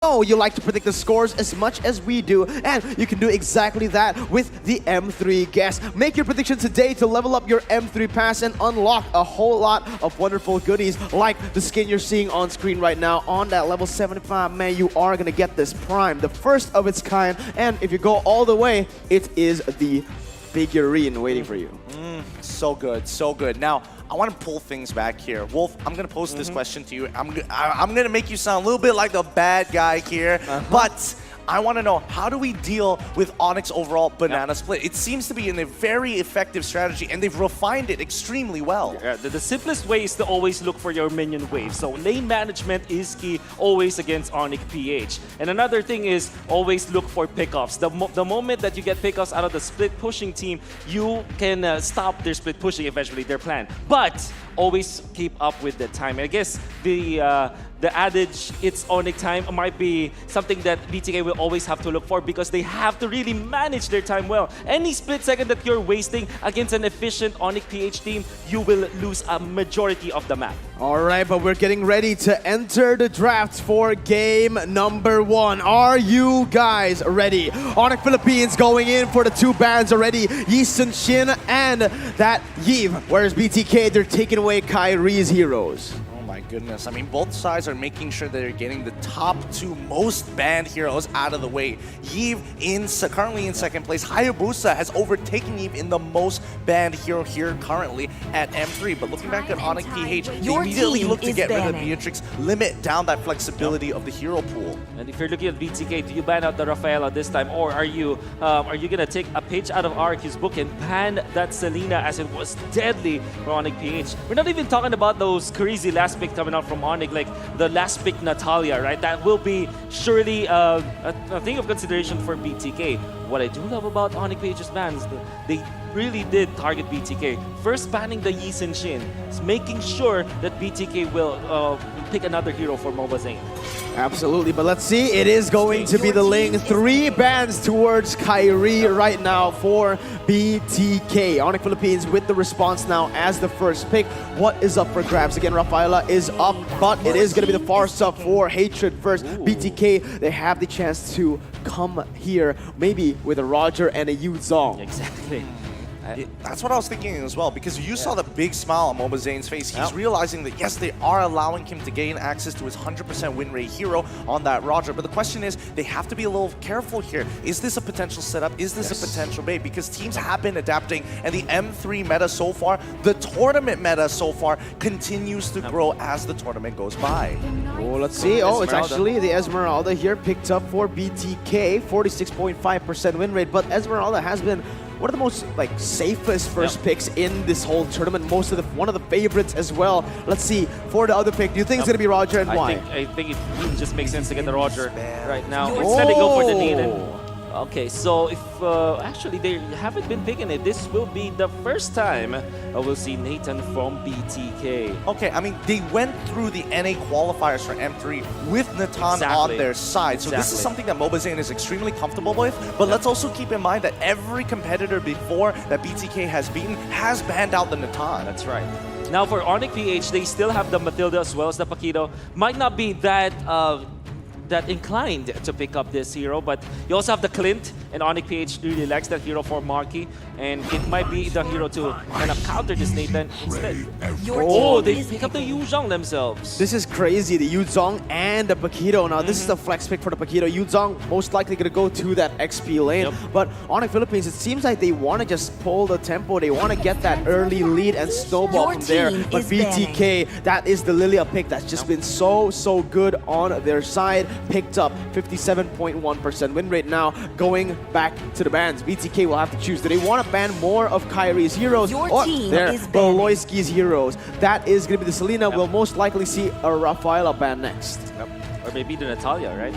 know you like to predict the scores as much as we do, and you can do exactly that with the M3 Guess. Make your prediction today to level up your M3 pass and unlock a whole lot of wonderful goodies like the skin you're seeing on screen right now. On that level 75, man, you are going to get this Prime, the first of its kind, and if you go all the way, it is the figurine waiting for you. So good, so good. Now, I want to pull things back here. Wolf, I'm going to pose this question to you. I'm going to make you sound a little bit like the bad guy here, but I want to know, how do we deal with ONIC's overall banana split? It seems to be in a very effective strategy, and they've refined it extremely well. Yeah, the simplest way is to always look for your minion wave. So lane management is key always against ONIC PH. And another thing is always look for pickoffs. The moment that you get pickoffs out of the split pushing team, you can stop their split pushing eventually, their plan. But always keep up with the time. And I guess the adage, it's ONIC time, might be something that BTK will always have to look for because they have to really manage their time well. Any split second that you're wasting against an efficient ONIC PH team, you will lose a majority of the map. All right, but we're getting ready to enter the draft for game number 1. Are you guys ready? ONIC Philippines going in for the two bans already, Yi Sun Shin and that Yves. Whereas BTK, they're taking away Kyrie's heroes. My goodness, I mean, both sides are making sure that they're getting the top two most banned heroes out of the way. Yves currently in second place. Hayabusa has overtaken Yves in the most banned hero here currently at M3. But looking back at ONIC PH, they immediately look to get rid of Beatrix, limit down that flexibility of the hero pool. And if you're looking at BTK, do you ban out the Rafaela this time, or are you gonna take a page out of RQ's book and ban that Selena as it was deadly for ONIC PH? We're not even talking about those crazy last pick coming out from ONIC, like the last pick Natalia, right? That will be surely a thing of consideration for BTK. What I do love about ONIC PH's bans, they really did target BTK. First banning the Yi Sun Shin, making sure that BTK will pick another hero for Mobazane. Absolutely, but let's see. It is going to be the Ling. 3 bans towards Kyrie right now for BTK. ONIC Philippines with the response now as the first pick. What is up for grabs? Again, Rafaela is up, but it is going to be the far sub for Hatred first. BTK, they have the chance to come here, maybe with a Roger and a Yu Zong. Exactly. That's what I was thinking as well, because you saw the big smile on Mobazane's face. He's realizing that, yes, they are allowing him to gain access to his 100% win rate hero on that Roger. But the question is, they have to be a little careful here. Is this a potential setup? Is this a potential bait? Because teams have been adapting, and the M3 meta so far, the tournament meta so far, continues to grow as the tournament goes by. Oh, let's see. Oh, it's actually the Esmeralda here picked up for BTK. 46.5% win rate, but Esmeralda has been one of the most safest first picks in this whole tournament. One of the favorites as well. Let's see for the other pick. Do you think it's gonna be Roger, and why? I think it just makes sense to get the Roger right now. Instead they go for the Nathan. Okay, so if actually they haven't been picking it, this will be the first time we'll see Nathan from BTK. Okay, I mean, they went through the NA qualifiers for M3 with Natan on their side. So this is something that Mobazane is extremely comfortable with. But let's also keep in mind that every competitor before that BTK has beaten has banned out the Natan. That's right. Now for ONIC PH, they still have the Matilda as well as the Paquito. Might not be that inclined to pick up this hero, but you also have the Clint, and ONIC PH really likes that hero for Marky, and it might be the hero to kind of counter this Nathan instead. Oh, they pick up the Yu Zhang themselves. This is crazy, the Yu Zhang and the Paquito. Now this is the flex pick for the Paquito. Yu Zhang most likely gonna go to that XP lane, but ONIC Philippines, it seems like they want to just pull the tempo. They want to get that early lead and snowball from there. But BTK, that is the Lilia pick that's just been so good on their side. Picked up 57.1% win rate now, going back to the bans. BTK will have to choose. Do they want to ban more of Kyrie's heroes or their Beloyski's heroes? That is going to be the Selena. We'll most likely see a Rafaela ban next. Or maybe the Natalia, right?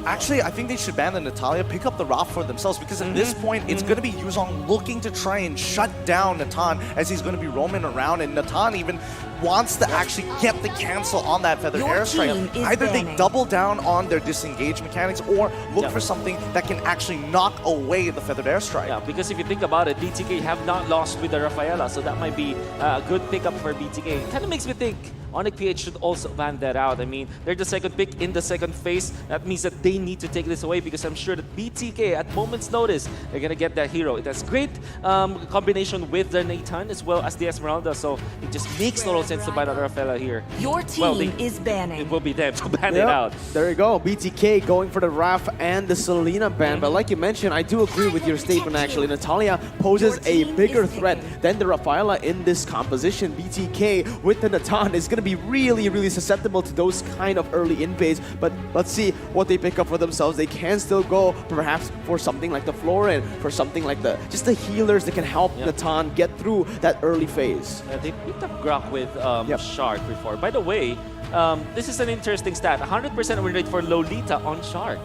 I think they should ban the Natalia, pick up the Raph for themselves, because at this point, it's going to be Yu Zhang looking to try and shut down Natan as he's going to be roaming around, and Natan even wants to actually get the cancel on that feather Your airstrike. team is Either they banning. double down on their disengage mechanics or look for something that can actually knock away the feathered airstrike. Yeah, because if you think about it, BTK have not lost with the Rafaela, so that might be a good pickup for BTK. It kind of makes me think ONIC PH should also ban that out. I mean, they're the second pick in the second phase. That means that they need to take this away because I'm sure that BTK, at moment's notice, they're going to get that hero. It has great combination with the Nathan as well as the Esmeralda, so it just makes total sense to buy the Rafaela here. Your team is banning. It will be them to ban it out. There you go. BTK going for the Raf and the Selena ban. But like you mentioned, I do agree with your statement actually. Natalia poses a bigger threat than the Rafaela in this composition. BTK with the Natan is going to be really, really susceptible to those kind of early invades. But let's see what they pick up for themselves. They can still go perhaps for something like the Florin, for something like just the healers that can help Natan get through that early phase. They picked up Grok with Shark before. By the way, this is an interesting stat. 100% win rate for Lolita on Shark.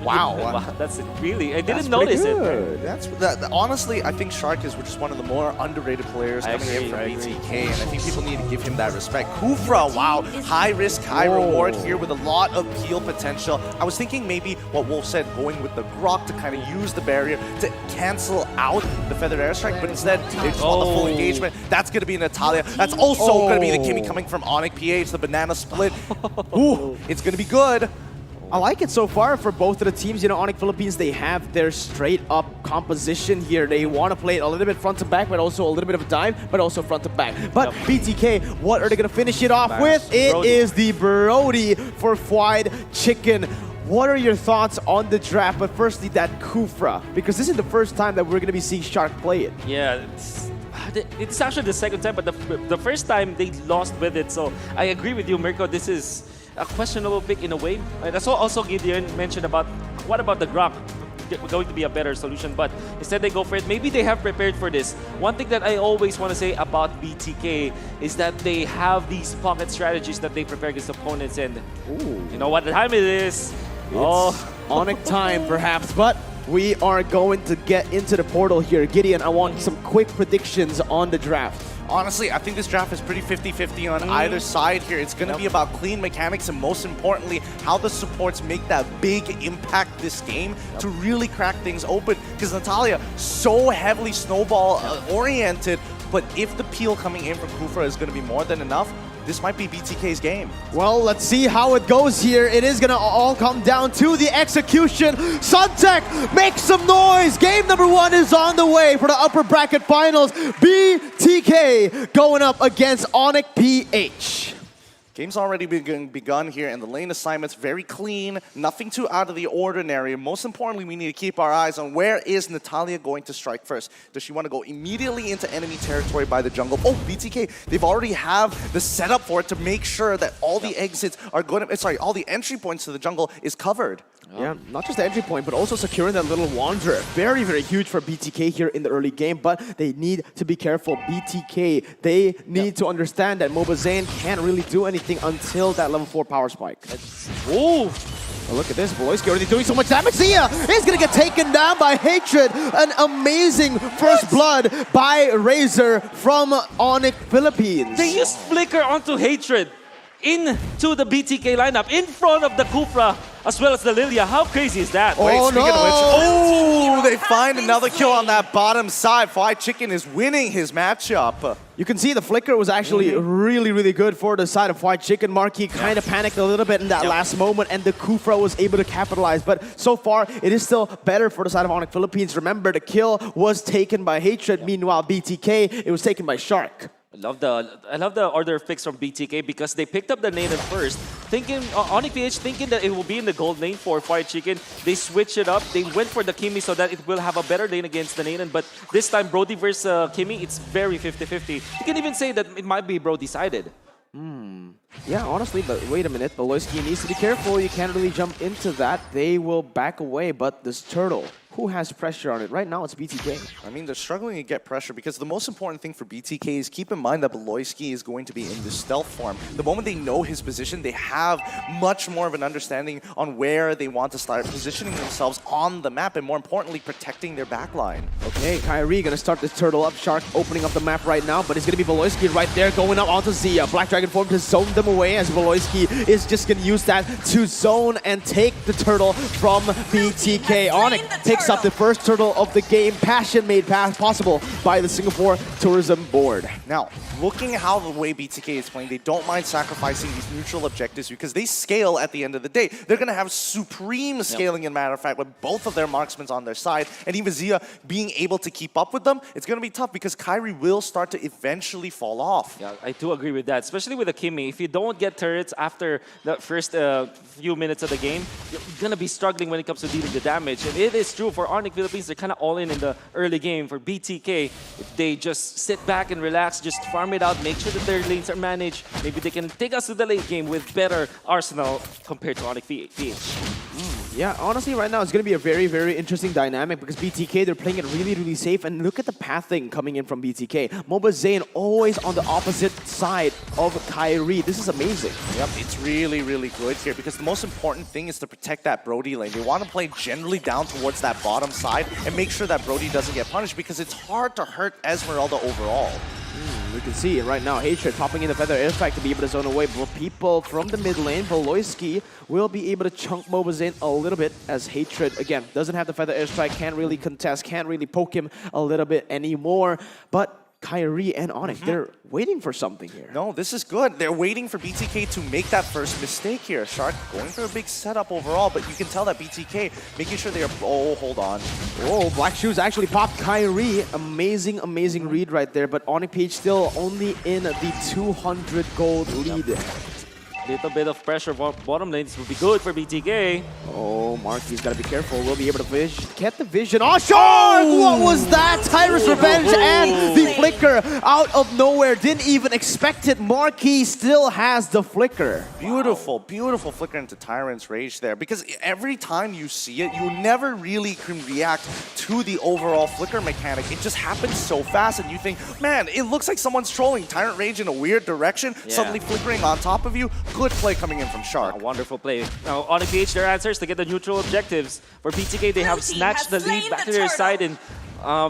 Wow. That's really, I didn't notice it. That's honestly, I think Shark is just one of the more underrated players coming in from BTK, and I think people need to give him that respect. Kufra, wow, high risk, high reward here with a lot of peel potential. I was thinking maybe what Wolf said, going with the Grok to kind of use the barrier to cancel out the feathered airstrike, but instead they just want the full engagement. That's going to be Natalia. That's also going to be the Kimmy coming from ONIC PH, the banana split. Ooh, it's going to be good. I like it so far for both of the teams. You know, ONIC Philippines, they have their straight-up composition here. They want to play it a little bit front to back, but also a little bit of a dive, but also front to back. But BTK, what are they going to finish it off with? It is the Brody for fried chicken. What are your thoughts on the draft? But firstly, that Kufra, because this is the first time that we're going to be seeing Shark play it. Yeah, it's actually the second time, but the first time they lost with it. So I agree with you, Mirko. This is a questionable pick in a way. That's also Gideon mentioned about what about the Grok going to be a better solution, but instead they go for it. Maybe they have prepared for this. One thing that I always want to say about BTK is that they have these pocket strategies that they prepare against opponents, and you know what time it is. It's ONIC time perhaps, but we are going to get into the portal here. Gideon, I want some quick predictions on the draft. Honestly, I think this draft is pretty 50-50 on either side here. It's going to be about clean mechanics and most importantly, how the supports make that big impact this game to really crack things open. Because Natalia, so heavily snowball oriented, but if the peel coming in from Kufra is going to be more than enough, this might be BTK's game. Well, let's see how it goes here. It is going to all come down to the execution. Suntech, make some noise. Game number 1 is on the way for the upper bracket finals. BTK going up against ONIC PH. Game's already begun here, and the lane assignment's very clean, nothing too out of the ordinary. Most importantly, we need to keep our eyes on where is Natalia going to strike first. Does she want to go immediately into enemy territory by the jungle? Oh, BTK, they've already have the setup for it to make sure that all the exits are going to, sorry, all the entry points to the jungle is covered. Yeah, not just the entry point, but also securing that little Wanderer. Very, very huge for BTK here in the early game, but they need to be careful. BTK, they need to understand that Mobazane can't really do anything until that level 4 power spike. Ooh! Oh, look at this, Voloisky already doing so much damage. Zia is going to get taken down by Hatred. An amazing first blood by Razor from ONIC Philippines. They used Flicker onto Hatred into the BTK lineup in front of the Kufra as well as the Lilia. How crazy is that? Wait, speaking of which, they find another kill on that bottom side. Fried Chicken is winning his matchup. You can see the flicker was actually really, really good for the side of Fried Chicken. Marquee kind of panicked a little bit in that last moment, and the Kufra was able to capitalize. But so far, it is still better for the side of ONIC Philippines. Remember, the kill was taken by Hatred. Meanwhile, BTK, it was taken by Shark. I love the order of picks from BTK because they picked up the Nanan first, thinking ONIC PH thinking that it will be in the gold lane for Fried Chicken. They switched it up. They went for the Kimmy so that it will have a better lane against the Nanan. But this time, Brody versus Kimmy, it's very 50-50. You can even say that it might be Brody-sided. Yeah, honestly, but wait a minute. Voloisky needs to be careful. You can't really jump into that. They will back away, but this turtle, who has pressure on it? Right now, it's BTK. I mean, they're struggling to get pressure because the most important thing for BTK is keep in mind that Beloyski is going to be in the stealth form. The moment they know his position, they have much more of an understanding on where they want to start positioning themselves on the map and more importantly, protecting their backline. Okay, Kyrie gonna start this turtle up. Shark opening up the map right now, but it's gonna be Beloyski right there going up onto Zia. Black Dragon form to zone them away as Beloyski is just gonna use that to zone and take the turtle from BTK. ONIC takes up the first turtle of the game. Passion made possible by the Singapore Tourism Board. Now, looking how the way BTK is playing, they don't mind sacrificing these neutral objectives because they scale at the end of the day. They're going to have supreme scaling, in matter of fact, with both of their marksmen on their side. And even Zia being able to keep up with them, it's going to be tough because Kyrie will start to eventually fall off. Yeah, I do agree with that, especially with Akimi. If you don't get turrets after the first few minutes of the game, you're going to be struggling when it comes to dealing the damage. And it is true for ONIC Philippines, they're kind of all in the early game. For BTK, if they just sit back and relax, just farm it out, make sure that their lanes are managed, maybe they can take us to the late game with better arsenal compared to ONIC PH. Yeah, honestly, right now it's going to be a very, very interesting dynamic because BTK, they're playing it really, really safe. And look at the pathing coming in from BTK. Moba Zane always on the opposite side of Kyrie. This is amazing. Yep, it's really, really good here because the most important thing is to protect that Brody lane. They want to play generally down towards that bottom side and make sure that Brody doesn't get punished because it's hard to hurt Esmeralda overall. We can see it right now. Hatred popping in the Feather Airstrike to be able to zone away people from the mid lane. Beloyski will be able to chunk Mobazane a little bit as Hatred, again, doesn't have the Feather Airstrike, can't really contest, can't really poke him a little bit anymore. But Kyrie and ONIC, they're waiting for something here. No, this is good. They're waiting for BTK to make that first mistake here. Shark going for a big setup overall, but you can tell that BTK making sure they are... Oh, hold on. Oh, Black Shoes actually popped Kyrie. Amazing, amazing read right there. But ONIC PH still only in the 200 gold lead. Little bit of pressure bottom lanes will be good for BTK. Oh, Marky's got to be careful. We'll be able to get the vision. Oh, Shark! What was that? Tyrus Revenge and the flicker out of nowhere. Didn't even expect it. Marky still has the flicker. Beautiful, beautiful flicker into Tyrant's Rage there. Because every time you see it, you never really can react to the overall flicker mechanic. It just happens so fast and you think, man, it looks like someone's trolling Tyrant Rage in a weird direction, suddenly flickering on top of you. Good play coming in from Shark. Wonderful play. Now, ONIC PH, their answers to get the neutral objectives. For BTK, they have snatched the lead back to their side, and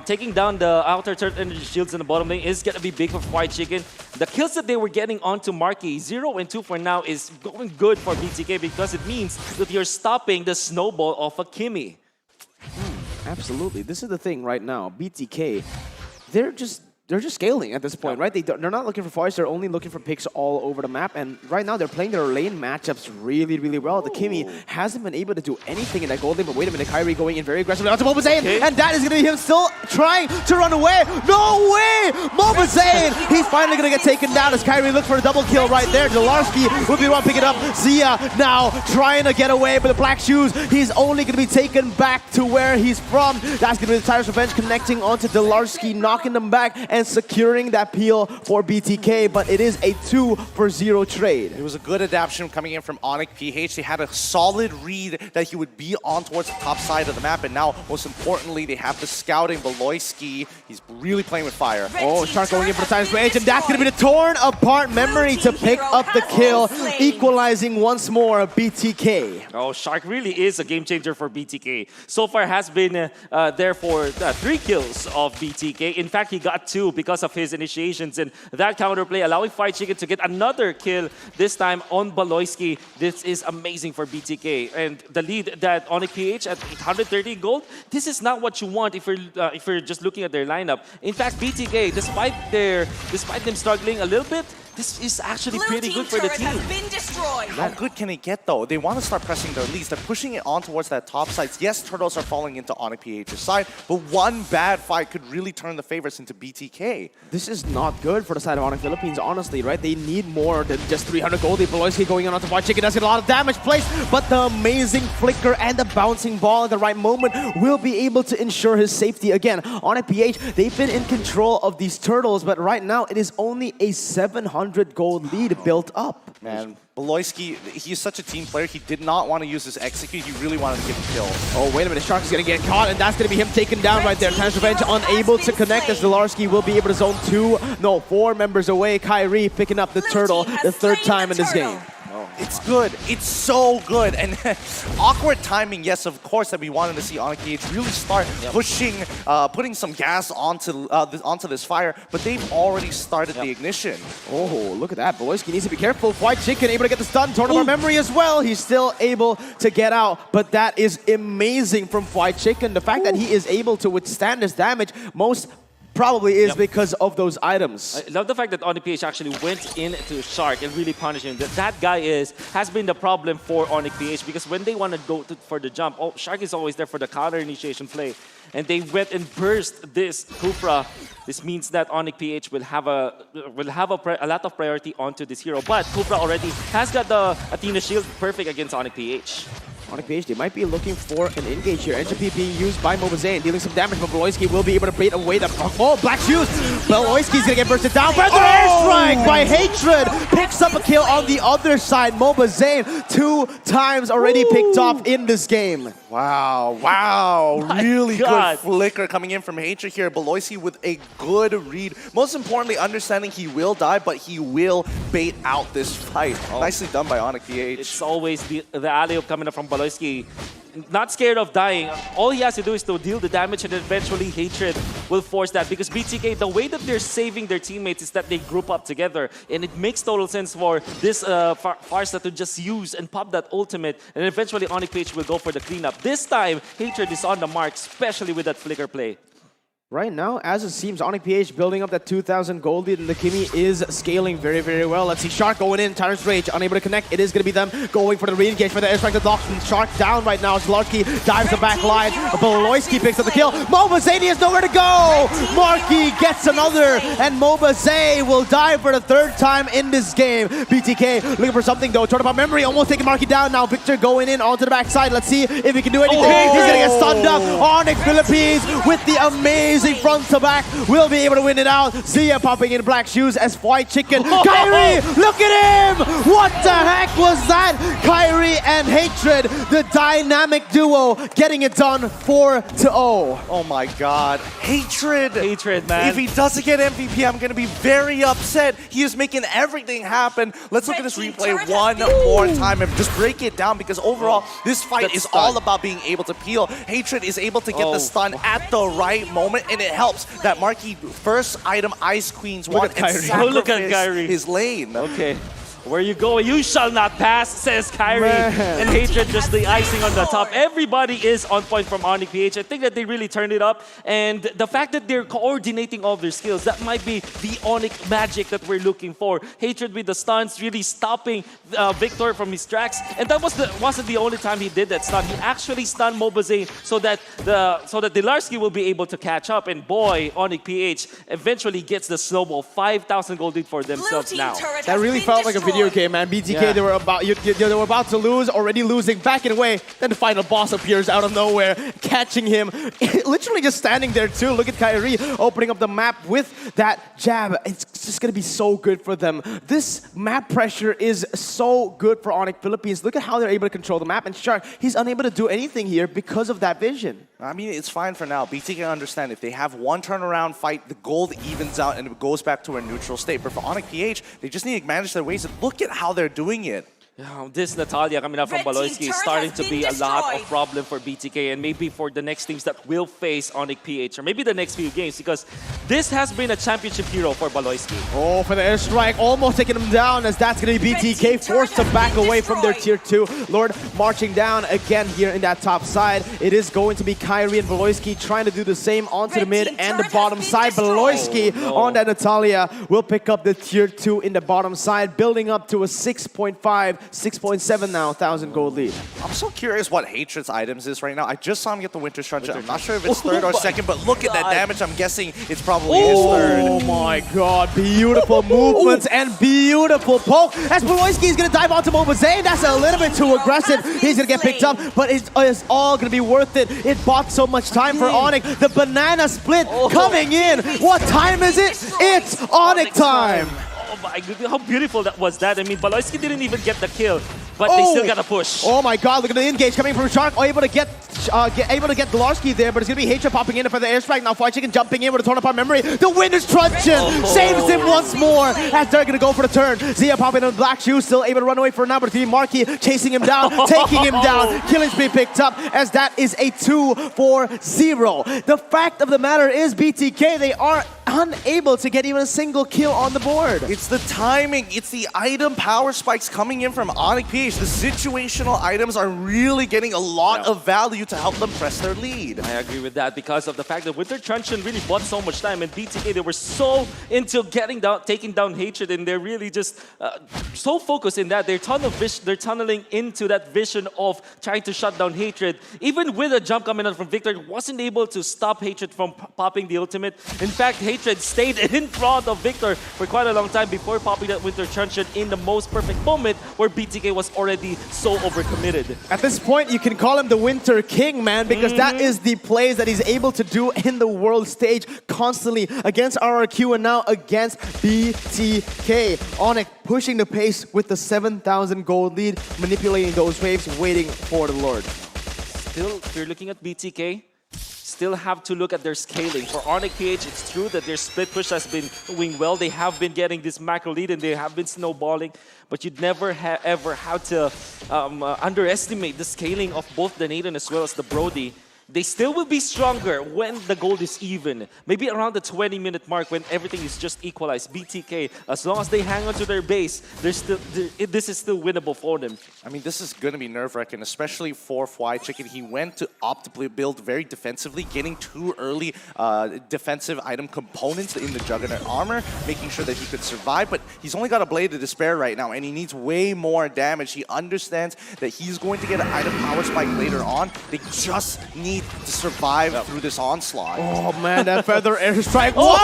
taking down the outer turret energy shields in the bottom lane is going to be big for White Chicken. The kills that they were getting onto Marky, 0 and 2 for now, is going good for BTK because it means that you're stopping the snowball of Akimi. Absolutely. This is the thing right now. BTK, they're just scaling at this point, right? They're not looking for fights, they're only looking for picks all over the map. And right now, they're playing their lane matchups really, really well. The Kimi hasn't been able to do anything in that gold lane, but wait a minute, Kyrie going in very aggressively onto Mobazane, and that is going to be him still trying to run away. No way! Mobazane! He's finally going to get taken down as Kyrie looks for a double kill right there. Delarski will be the one picking it up. Zia now trying to get away with the Black Shoes. He's only going to be taken back to where he's from. That's going to be the Tyrus Revenge connecting onto Delarski, knocking them back and securing that peel for BTK, but it is a 2-for-0 trade. It was a good adaptation coming in from ONIC PH. They had a solid read that he would be on towards the top side of the map, and now, most importantly, they have the scouting Beloyski. He's really playing with fire. Oh, Shark going in for the Tyrus Rage, and that's going to be the torn apart memory to pick up the kill, equalizing once more BTK. Oh, Shark really is a game changer for BTK. So far has been there for 3 kills of BTK. In fact, he got 2 because of his initiations and that counterplay, allowing Fight Chicken to get another kill, this time on Beloyski. This is amazing for BTK. And the lead that ONIC PH at 830 gold, this is not what you want if you're just looking at their lineup. In fact, BTK, despite them struggling a little bit, this is actually pretty good for the team. How good can it get, though? They want to start pressing their leads. They're pushing it on towards that top side. Yes, turtles are falling into ONIC PH's side, but one bad fight could really turn the favorites into BTK. This is not good for the side of ONIC Philippines, honestly, right? They need more than just 300 gold. Beloyski going on to White Chicken does get a lot of damage placed, but the amazing flicker and the bouncing ball at the right moment will be able to ensure his safety again. ONIC PH, they've been in control of these turtles, but right now it is only a 700 gold lead built up. Man, Beloyski, he's such a team player. He did not want to use his execute. He really wanted to get the kill. Oh, wait a minute. Shark is going to get caught, and that's going to be him taken down right there. Times Revenge unable to connect as Delarski will be able to zone 4 members away. Kyrie picking up the turtle the 3rd time in this game. It's good. It's so good. And awkward timing, yes, of course, that we wanted to see ONIC PH really start pushing, putting some gas onto this fire, but they've already started the ignition. Oh, look at that. Beloyski needs to be careful. White Chicken able to get the stun. Torn of our memory as well. He's still able to get out, but that is amazing from White Chicken. The fact that he is able to withstand this damage most probably is because of those items. I love the fact that ONIC PH actually went into Shark and really punished him. That guy has been the problem for ONIC PH because when they want to go for the jump, Shark is always there for the counter initiation play. And they went and burst this Kufra. This means that ONIC PH will have a lot of priority onto this hero. But Kufra already has got the Athena shield perfect against ONIC PH. ONIC PH, they might be looking for an engage here. NGP being used by MLBB, dealing some damage, but Beloyski will be able to bait away the Black Shoes. Beloyski's gonna get bursted down, but airstrike by Hatred picks up a kill on the other side. MLBB 2 times already picked off in this game. Wow, really God. good flicker coming in from Hatred here. Beloyski with a good read. Most importantly, understanding he will die, but he will bait out this fight. Nicely done by ONIC PH. It's always the alley-oop coming up from Beloyski. Not scared of dying. All he has to do is to deal the damage, and eventually Hatred will force that. Because BTK, the way that they're saving their teammates is that they group up together. And it makes total sense for this Farsa to just use and pop that ultimate. And eventually ONIC PH will go for the cleanup. This time, Hatred is on the mark, especially with that flicker play. Right now, as it seems, ONIC PH building up that 2,000 gold lead, and the Kimi is scaling very, very well. Let's see Shark going in, Tyrant's Rage, unable to connect. It is going to be them going for the re-engage for the airstrike that locks Shark down right now. Zlarski dives the back line. Beloyski picks up the kill. MLBB has nowhere to go. Marky gets another, and MLBB will die for the 3rd time in this game. BTK looking for something though. Turn about memory, almost taking Marky down. Now Victor going in onto the backside. Let's see if he can do anything. He's going to get stunned up. ONIC Philippines with the amazing front to back will be able to win it out. Zia popping in Black Shoes as White Chicken. Kyrie, look at him! What the heck was that? Kyrie and Hatred, the dynamic duo, getting it done 4-0. Oh my god. Hatred, man. If he doesn't get MVP, I'm going to be very upset. He is making everything happen. Let's look at this replay one more time and just break it down, because overall, this fight is all about being able to peel. Hatred is able to get the stun at the right moment, and it helps that Marky first item Ice Queen's one and look at Kyrie. His lane. Okay. Where you go, you shall not pass, says Kyrie. Man. And Hatred just the icing on the top. Everybody is on point from ONIC PH. I think that they really turned it up. And the fact that they're coordinating all their skills, that might be the ONIC magic that we're looking for. Hatred with the stuns, really stopping Victor from his tracks. And that wasn't the only time he did that stun. He actually stunned MLBB so that Delarski will be able to catch up. And boy, ONIC PH eventually gets the snowball. 5,000 gold lead for themselves now. That really felt like a video game, man. BTK, they were about to lose, already losing, backing away. Then the final boss appears out of nowhere, catching him, literally just standing there too. Look at Kyrie opening up the map with that jab. It's just gonna be so good for them. This map pressure is so good for ONIC Philippines. Look at how they're able to control the map, and Shark, he's unable to do anything here because of that vision. I mean, it's fine for now. BTK understand if they have one turnaround fight, the gold evens out and it goes back to a neutral state. But for ONIC PH, they just need to manage their ways, and look at how they're doing it. This Natalia coming out from Beloyski is starting to be a lot of problem for BTK, and maybe for the next teams that will face ONIC PH, or maybe the next few games, because this has been a championship hero for Beloyski. Oh, for the airstrike, almost taking him down, as that's going to be BTK forced to back away from their tier 2. Lord marching down again here in that top side. It is going to be Kyrie and Beloyski trying to do the same onto the mid and the bottom side. Beloyski on that Natalia will pick up the tier 2 in the bottom side, building up to a 6.5, 6.7 now, 1,000 gold lead. I'm so curious what Hatred's items is right now. I just saw him get the Winter Strike. I'm not sure if it's 3rd or 2nd, but look at that damage. I'm guessing it's probably his 3rd. Oh my god, beautiful movements and beautiful poke. As Beloyski is going to dive onto MLBB, that's a little bit too aggressive. He's going to get picked up, but it's all going to be worth it. It bought so much time for ONIC. The banana split coming in. What time is it? It's ONIC time. Oh my my goodness, how beautiful that was that. I mean, Baloyski didn't even get the kill, but they still got a push. Oh my god, look at the engage coming from Shark. Able to get Dolarski there, but it's going to be Hater popping in for the airstrike. Now Fire Chicken jumping in with a torn apart memory. The Winner's Truncheon saves him once more as they're going to go for the turn. Zia popping in Black Shoes, still able to run away for number 3. Marky chasing him down, taking him down. Killing spree picked up as that is a 2-4-0. The fact of the matter is BTK, they are unable to get even a single kill on the board. It's the timing, it's the item power spikes coming in from ONIC PH. The situational items are really getting a lot of value to help them press their lead. I agree with that because of the fact that Winter Truncheon really bought so much time, and BTK, they were so into taking down Hatred, and they're really just so focused in that. They're tunneling into that vision of trying to shut down Hatred. Even with a jump coming out from Victor, wasn't able to stop Hatred from popping the ultimate. In fact, Hatred stayed in front of Victor for quite a long time before popping that Winter Truncheon in the most perfect moment where BTK was already so overcommitted. At this point, you can call him the Winter King, man, because that is the plays that he's able to do in the world stage constantly against RRQ and now against BTK. ONIC pushing the pace with the 7,000 gold lead, manipulating those waves, waiting for the Lord. Still, if you're looking at BTK, still have to look at their scaling. For ONIC PH, it's true that their split push has been doing well. They have been getting this macro lead and they have been snowballing, but you'd never ever have to underestimate the scaling of both the Nathan as well as the Brody. They still will be stronger when the gold is even. Maybe around the 20-minute mark when everything is just equalized. BTK, as long as they hang on to their base, this is still winnable for them. I mean, this is going to be nerve-wracking, especially for Fly Chicken. He went to opt to build very defensively, getting too early defensive item components in the Juggernaut armor, making sure that he could survive. But he's only got a Blade of Despair right now, and he needs way more damage. He understands that he's going to get an item power spike later on. They just need to survive through this onslaught. Oh man, that feather airstrike. Oh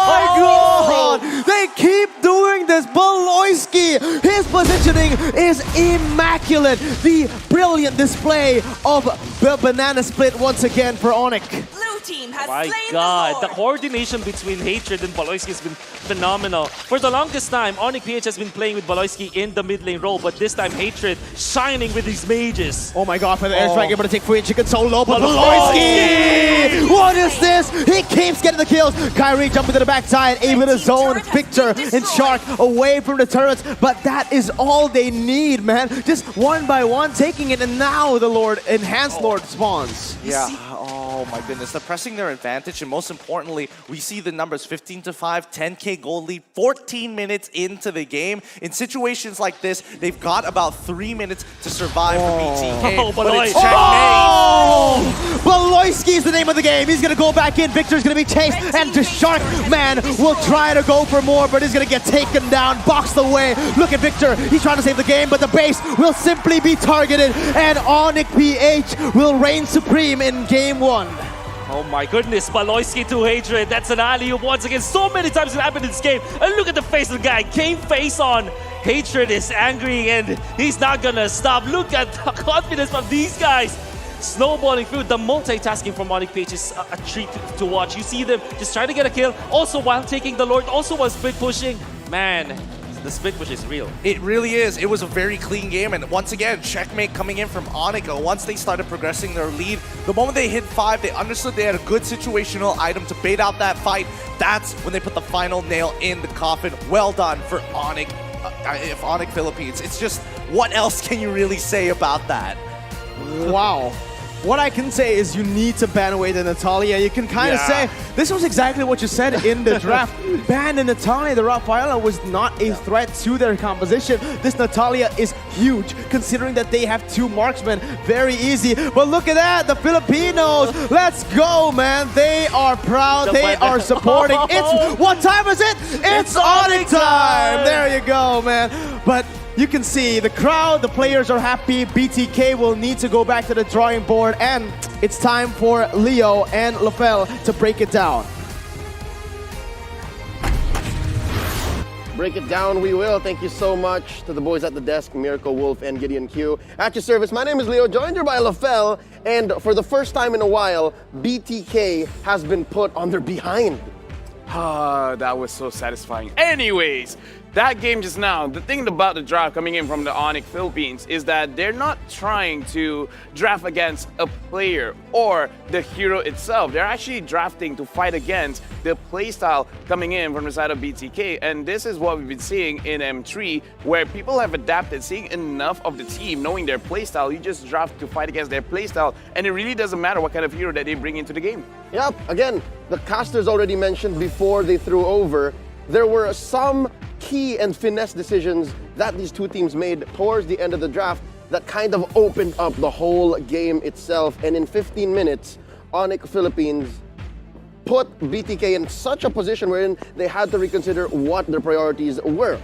my god! They keep doing this. Baloyski, his positioning is immaculate. The brilliant display of the banana split once again for ONIC. Blue team has My slain God, the the Lord. coordination between Hatred and Baloyski has been phenomenal. For the longest time, ONIC PH has been playing with Baloyski in the mid lane role, but this time Hatred shining with his mages. Oh my god, for the airstrike, able to take Free Chicken so low, but Baloyski! What is this? He keeps getting the kills. Kyrie jumping to the backside, able to zone Victor and Shark away from the turrets, but that is all they need, man. Just one by one, taking it, and now the Lord, Enhanced Lord spawns. Yeah, oh my goodness. They're pressing their advantage, and most importantly, we see the numbers 15-5, 10k gold lead, 14 minutes into the game. In situations like this, they've got about 3 minutes to survive for BTK, Oh, but it's Baloy. checkmate. Baloyski is the name of the game. He's going to go back in. Victor's going to be chased, and the Shark man will try to go for more, but he's going to get taken down, boxed away. Look at Victor. He's trying to save the game, but the base will simply be targeted, and ONIC PH will reign supreme in game 1. Oh my goodness, Baloyski to Hatred. That's an alley-oop once again. So many times it happened in this game. And look at the face of the guy. Came face on. Hatred is angry and he's not gonna stop. Look at the confidence from these guys. Snowballing through. The multitasking from ONIC PH is a treat to watch. You see them just trying to get a kill, also while taking the Lord, also while split pushing. Man, the split push is real. It really is. It was a very clean game, and once again, checkmate coming in from ONIC. Once they started progressing their lead, the moment they hit 5, they understood they had a good situational item to bait out that fight. That's when they put the final nail in the coffin. Well done for ONIC, ONIC Philippines. It's just, what else can you really say about that? Wow. What I can say is you need to ban away the Natalia. You can kind of say, this was exactly what you said in the draft. Ban the Natalia. The Rafaela was not a threat to their composition. This Natalia is huge, considering that they have 2 marksmen. Very easy. But look at that, the Filipinos. Let's go, man. They are proud. They are supporting. It's, what time is it? It's ONIC time. There you go, man. But you can see the crowd, the players are happy. BTK will need to go back to the drawing board, and it's time for Leo and LaFell to break it down. Break it down, we will. Thank you so much to the boys at the desk, Miracle Wolf and Gideon Q. At your service, my name is Leo, joined here by LaFell, and for the first time in a while, BTK has been put on their behind. That was so satisfying. Anyways, that game just now, the thing about the draft coming in from the ONIC Philippines is that they're not trying to draft against a player or the hero itself. They're actually drafting to fight against the playstyle coming in from the side of BTK. And this is what we've been seeing in M3, where people have adapted, seeing enough of the team, knowing their playstyle. You just draft to fight against their playstyle, and it really doesn't matter what kind of hero that they bring into the game. Yep, again, the casters already mentioned before they threw over, there were some key and finesse decisions that these two teams made towards the end of the draft that kind of opened up the whole game itself. And in 15 minutes, ONIC Philippines put BTK in such a position wherein they had to reconsider what their priorities were.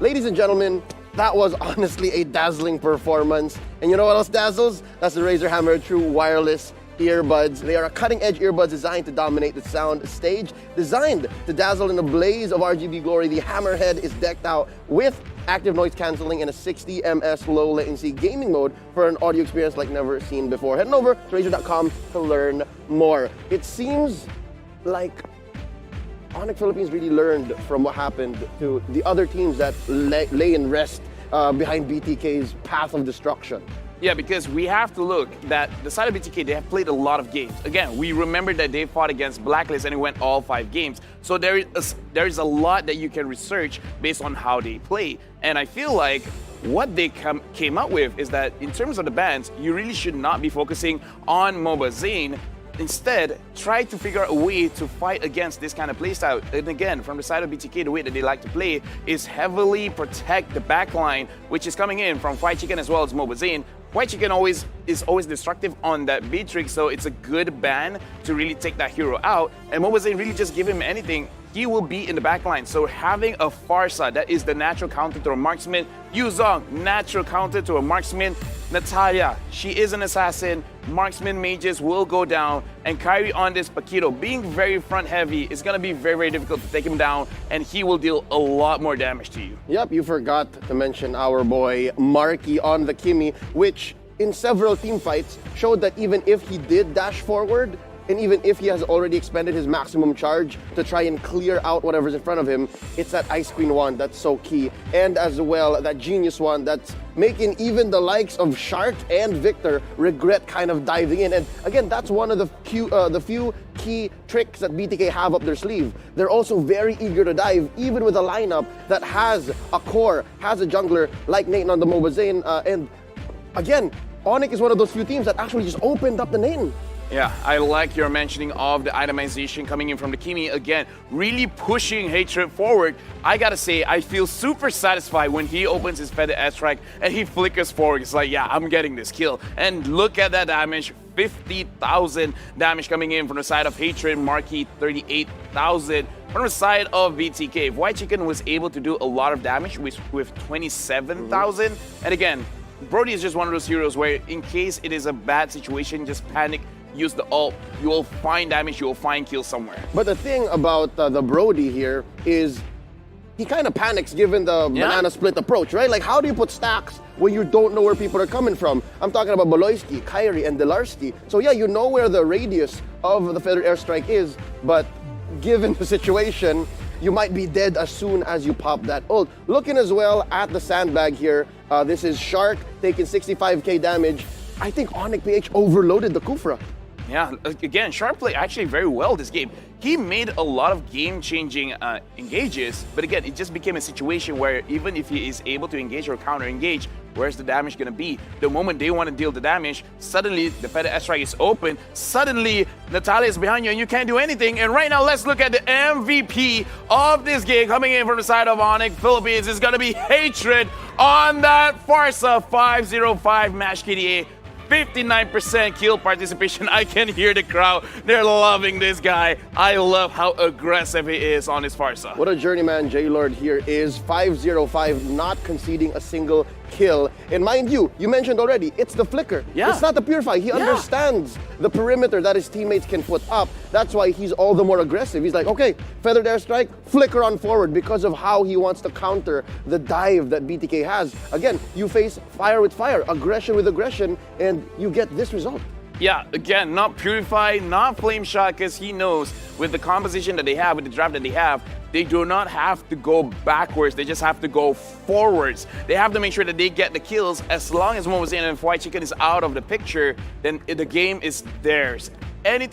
Ladies and gentlemen, that was honestly a dazzling performance. And you know what else dazzles? That's the Razer Hammer True wireless earbuds. They are a cutting-edge earbuds designed to dominate the sound stage. Designed to dazzle in a blaze of RGB glory, the Hammerhead is decked out with active noise cancelling and a 60 ms low latency gaming mode for an audio experience like never seen before. Head on over to Razer.com to learn more. It seems like ONIC Philippines really learned from what happened to the other teams that lay in rest behind BTK's path of destruction. Yeah, because we have to look that the side of BTK, they have played a lot of games. Again, we remember that they fought against Blacklist and it went all 5 games. So there is a lot that you can research based on how they play. And I feel like what they came up with is that in terms of the bans, you really should not be focusing on MobaZane. Instead, try to figure out a way to fight against this kind of playstyle. And again, from the side of BTK, the way that they like to play is heavily protect the backline, which is coming in from Fried Chicken as well as MobaZane. Fried Chicken is always destructive on that B-trick, so it's a good ban to really take that hero out. And MobaZane really just give him anything, he will be in the backline. So having a Farsa, that is the natural counter to a marksman. Yuzong, natural counter to a marksman. Natalia, she is an assassin. Marksman mages will go down. And Kyrie on this Paquito, being very front heavy, is going to be very, very difficult to take him down. And he will deal a lot more damage to you. Yep, you forgot to mention our boy Marky on the Kimi, which in several team fights showed that even if he did dash forward, and even if he has already expended his maximum charge to try and clear out whatever's in front of him, it's that Ice Queen one that's so key. And as well, that Genius one that's making even the likes of Shark and Victor regret kind of diving in. And again, that's one of the few key tricks that BTK have up their sleeve. They're also very eager to dive, even with a lineup that has a core, has a jungler like Nathan on the MobaZane. And again, ONIC is one of those few teams that actually just opened up the lane. Yeah, I like your mentioning of the itemization coming in from the Kimi. Again, really pushing Hatred forward. I gotta say, I feel super satisfied when he opens his feather airstrike and he flickers forward. It's like, yeah, I'm getting this kill. And look at that damage, 50,000 damage coming in from the side of Hatred. Marquee, 38,000. From the side of BTK, White Chicken was able to do a lot of damage with 27,000. And again, Brody is just one of those heroes where in case it is a bad situation, just panic, use the ult, you will find damage, you will find kills somewhere. But the thing about the Brody here is he kind of panics given the banana split approach, right? Like, how do you put stacks when you don't know where people are coming from? I'm talking about Baloyski, Kyrie, and Delarski. So yeah, you know where the radius of the feather airstrike is, but given the situation, you might be dead as soon as you pop that ult. Looking as well at the sandbag here, this is Shark taking 65k damage. I think ONIC PH overloaded the Kufra. Yeah, again, Shark played actually very well this game. He made a lot of game-changing engages, but again, it just became a situation where even if he is able to engage or counter-engage, where's the damage gonna be? The moment they want to deal the damage, suddenly the feather airstrike is open, suddenly Natalia is behind you and you can't do anything. And right now, let's look at the MVP of this game coming in from the side of ONIC Philippines. It's gonna be Hatred on that Farsa 505 match KDA. 59% kill participation. I can hear the crowd. They're loving this guy. I love how aggressive he is on his Farsa. What a journeyman J-Lord here is. 505, not conceding a single kill. And mind you, you mentioned already, it's the flicker. Yeah. It's not the purify. He understands the perimeter that his teammates can put up. That's why he's all the more aggressive. He's like, okay, feathered airstrike, flicker on forward because of how he wants to counter the dive that BTK has. Again, you face fire with fire, aggression with aggression, and you get this result. Yeah, again, not Purify, not Flame Shot, because he knows with the composition that they have, with the draft that they have, they do not have to go backwards. They just have to go forwards. They have to make sure that they get the kills. As long as Mobazane and White Chicken is out of the picture, then the game is theirs. Anything